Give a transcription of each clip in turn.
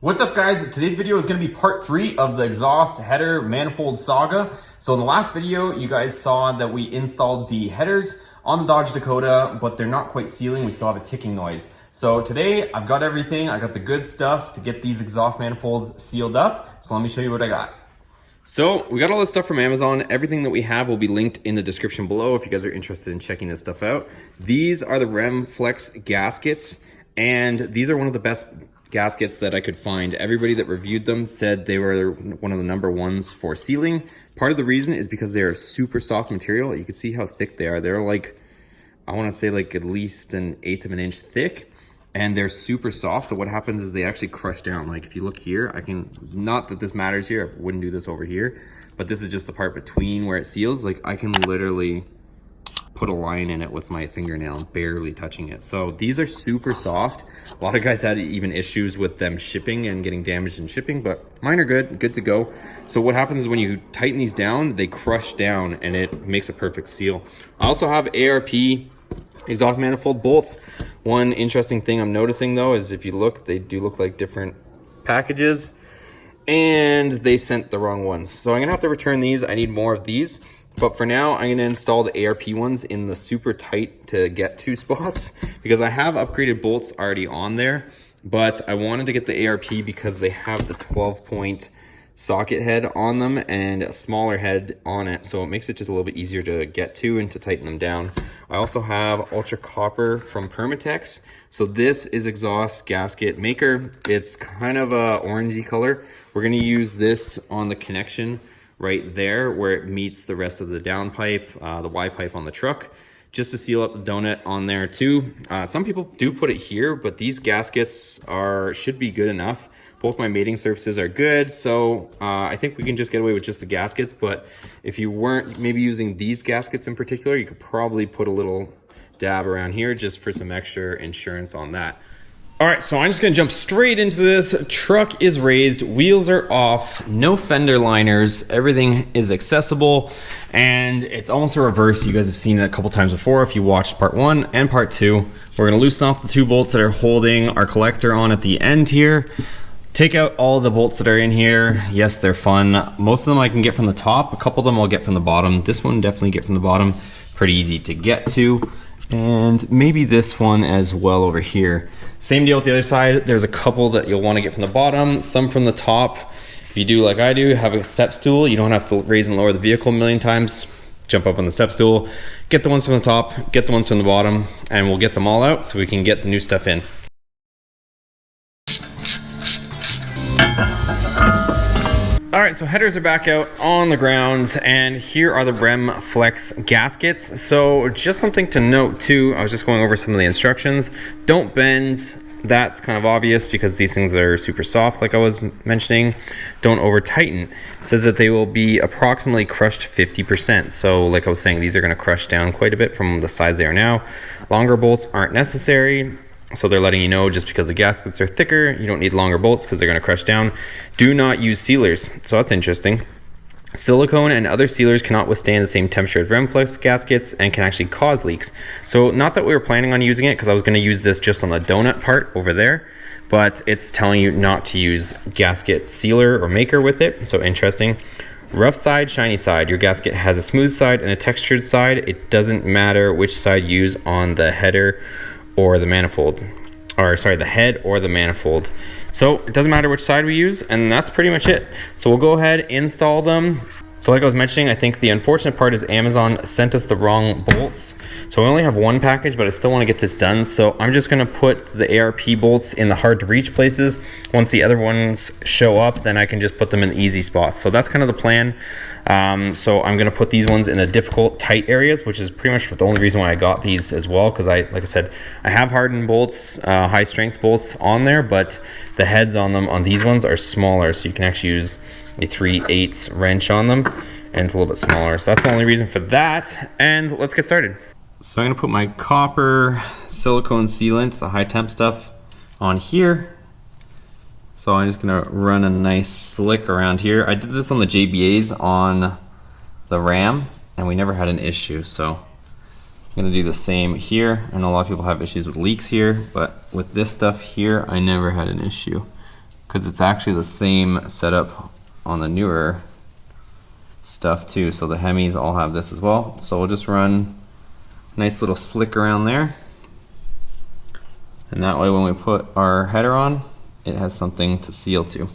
What's up, guys? Today's video is going to be part 3 of the exhaust header manifold saga. So in the last video, you guys saw that we installed the headers on the Dodge Dakota, but they're not quite sealing. We still have a ticking noise. So today I've got everything. I got the good stuff to get these exhaust manifolds sealed up. So let me show you what I got. So we got all this stuff from Amazon. Everything that we have will be linked in the description below if you guys are interested in checking this stuff out. These are the Remflex gaskets, and these are one of the best gaskets that I could find. Everybody that reviewed them said they were one of the #1s for sealing. Part of the reason is because they are super soft material. You can see how thick they are. They're like, I want to say like at least 1/8 of an inch thick, and they're super soft. So what happens is they actually crush down. Like if you look here, I can, not that this matters here, I wouldn't do this over here, but this is just the part between where it seals. Like I can literally put a line in it with my fingernail, barely touching it. So these are super soft. A lot of guys had even issues with them shipping and getting damaged in shipping, but mine are good to go. So what happens is when you tighten these down, they crush down and it makes a perfect seal. I also have ARP exhaust manifold bolts. One interesting thing I'm noticing though is if you look, they do look like different packages and they sent the wrong ones. So I'm gonna have to return these. I need more of these. But for now, I'm gonna install the ARP ones in the super tight to get to spots because I have upgraded bolts already on there, but I wanted to get the ARP because they have the 12-point socket head on them and a smaller head on it. So it makes it just a little bit easier to get to and to tighten them down. I also have Ultra Copper from Permatex. So this is exhaust gasket maker. It's kind of a orangey color. We're gonna use this on the connection right there where it meets the rest of the down pipe, the Y pipe on the truck, just to seal up the donut on there too. Some people do put it here, but these gaskets should be good enough. Both my mating surfaces are good, so I think we can just get away with just the gaskets. But if you weren't maybe using these gaskets in particular, you could probably put a little dab around here just for some extra insurance on that. All right, so I'm just gonna jump straight into this. Truck is raised, wheels are off, no fender liners, everything is accessible, and it's almost a reverse. You guys have seen it a couple times before if you watched part 1 and part 2. We're gonna loosen off the 2 bolts that are holding our collector on at the end here. Take out all the bolts that are in here. Yes, they're fun. Most of them I can get from the top. A couple of them I'll get from the bottom. This one definitely get from the bottom. Pretty easy to get to. And maybe this one as well over here. Same deal with the other side. There's a couple that you'll want to get from the bottom, some from the top. If you do like I do, have a step stool, you don't have to raise and lower the vehicle a million times. Jump up on the step stool, get the ones from the top, get the ones from the bottom, and we'll get them all out so we can get the new stuff in. All right, so headers are back out on the ground, and here are the Remflex gaskets. So just something to note too, I was just going over some of the instructions. Don't bend, that's kind of obvious because these things are super soft like I was mentioning. Don't over tighten. It says that they will be approximately crushed 50%. So like I was saying, these are gonna crush down quite a bit from the size they are now. Longer bolts aren't necessary. So they're letting you know just because the gaskets are thicker, you don't need longer bolts because they're going to crush down. Do not use sealers. So that's interesting. Silicone and other sealers cannot withstand the same temperature as Remflex gaskets and can actually cause leaks. So not that we were planning on using it because I was going to use this just on the donut part over there, but it's telling you not to use gasket sealer or maker with it. So interesting. Rough side, shiny side. Your gasket has a smooth side and a textured side. It doesn't matter which side you use on the header or the manifold, or sorry, the head or the manifold. So it doesn't matter which side we use, and that's pretty much it. So we'll go ahead, install them. So like I was mentioning, I think the unfortunate part is Amazon sent us the wrong bolts. So we only have 1 package, but I still want to get this done. So I'm just gonna put the ARP bolts in the hard to reach places. Once the other ones show up, then I can just put them in easy spots. So that's kind of the plan. So I'm gonna put these ones in the difficult tight areas, which is pretty much the only reason why I got these as well, because like I said, I have hardened bolts, high strength bolts on there, but the heads on them on these ones are smaller, so you can actually use a 3/8 wrench on them, and it's a little bit smaller. So that's the only reason for that, and let's get started. So I'm gonna put my copper silicone sealant, the high temp stuff, on here. So I'm just gonna run a nice slick around here. I did this on the JBAs on the Ram, and we never had an issue. So I'm gonna do the same here. I know a lot of people have issues with leaks here, but with this stuff here, I never had an issue. because it's actually the same setup on the newer stuff too. So the Hemis all have this as well. So we'll just run a nice little slick around there. And that way when we put our header on, it has something to seal to.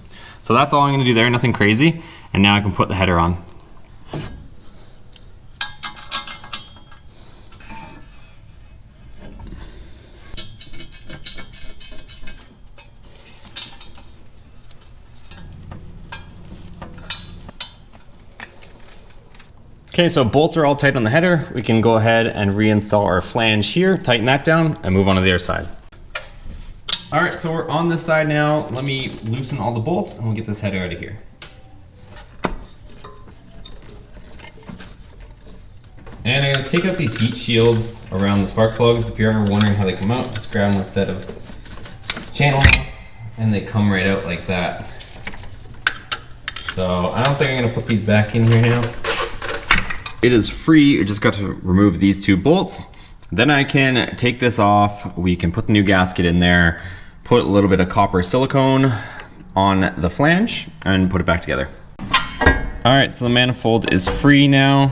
So that's all I'm gonna do there, nothing crazy. And now I can put the header on. Okay, so bolts are all tight on the header. We can go ahead and reinstall our flange here, tighten that down, and move on to the other side. All right, so we're on this side now. Let me loosen all the bolts and we'll get this header out of here. And I'm gonna take out these heat shields around the spark plugs. If you're ever wondering how they come out, just grab them with a set of channel locks and they come right out like that. So I don't think I'm gonna put these back in here now. It is free, you just got to remove these two bolts. Then I can take this off, we can put the new gasket in there, put a little bit of copper silicone on the flange, and put it back together. All right, so the manifold is free now.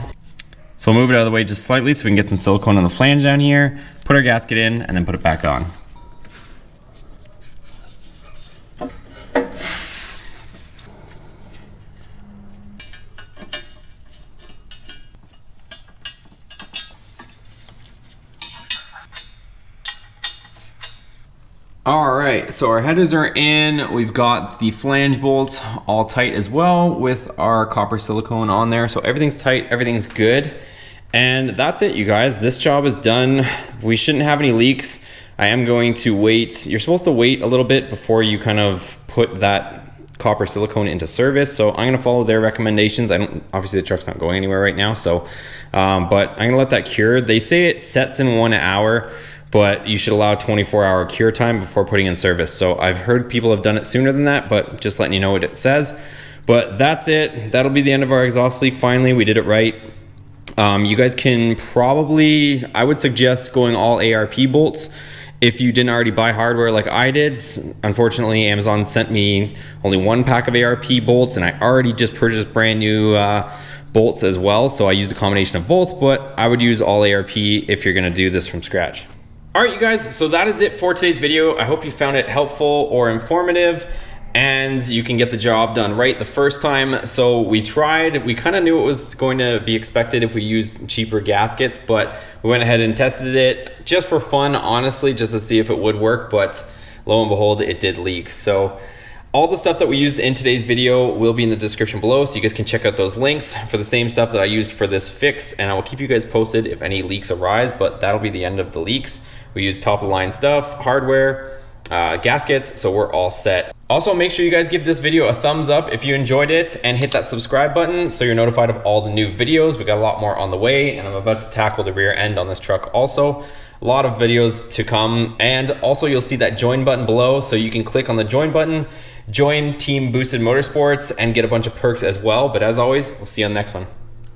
So we'll move it out of the way just slightly so we can get some silicone on the flange down here, put our gasket in, and then put it back on. All right, so our headers are in. We've got the flange bolts all tight as well with our copper silicone on there. So everything's tight, everything's good. And that's it, you guys. This job is done. We shouldn't have any leaks. I am going to wait. You're supposed to wait a little bit before you kind of put that copper silicone into service. So I'm gonna follow their recommendations. Obviously the truck's not going anywhere right now. So, but I'm gonna let that cure. They say it sets in 1 hour, but you should allow 24-hour cure time before putting in service. So I've heard people have done it sooner than that, but just letting you know what it says. But that's it. That'll be the end of our exhaust leak. Finally, we did it right. You guys can probably, I would suggest going all ARP bolts if you didn't already buy hardware like I did. Unfortunately, Amazon sent me only 1 pack of ARP bolts and I already just purchased brand new bolts as well. So I used a combination of both, but I would use all ARP if you're gonna do this from scratch. All right, you guys, so that is it for today's video. I hope you found it helpful or informative and you can get the job done right the first time. So we tried, we kind of knew it was going to be expected if we used cheaper gaskets, but we went ahead and tested it just for fun, honestly, just to see if it would work, but lo and behold, it did leak. So all the stuff that we used in today's video will be in the description below, so you guys can check out those links for the same stuff that I used for this fix, and I will keep you guys posted if any leaks arise, but that'll be the end of the leaks. We used top of the line stuff, hardware, gaskets, so we're all set. Also, make sure you guys give this video a thumbs up if you enjoyed it and hit that subscribe button so you're notified of all the new videos. We got a lot more on the way and I'm about to tackle the rear end on this truck also. A lot of videos to come, and also you'll see that join button below, so you can click on the join button, join Team Boosted Motorsports, and get a bunch of perks as well. But as always, we'll see you on the next one.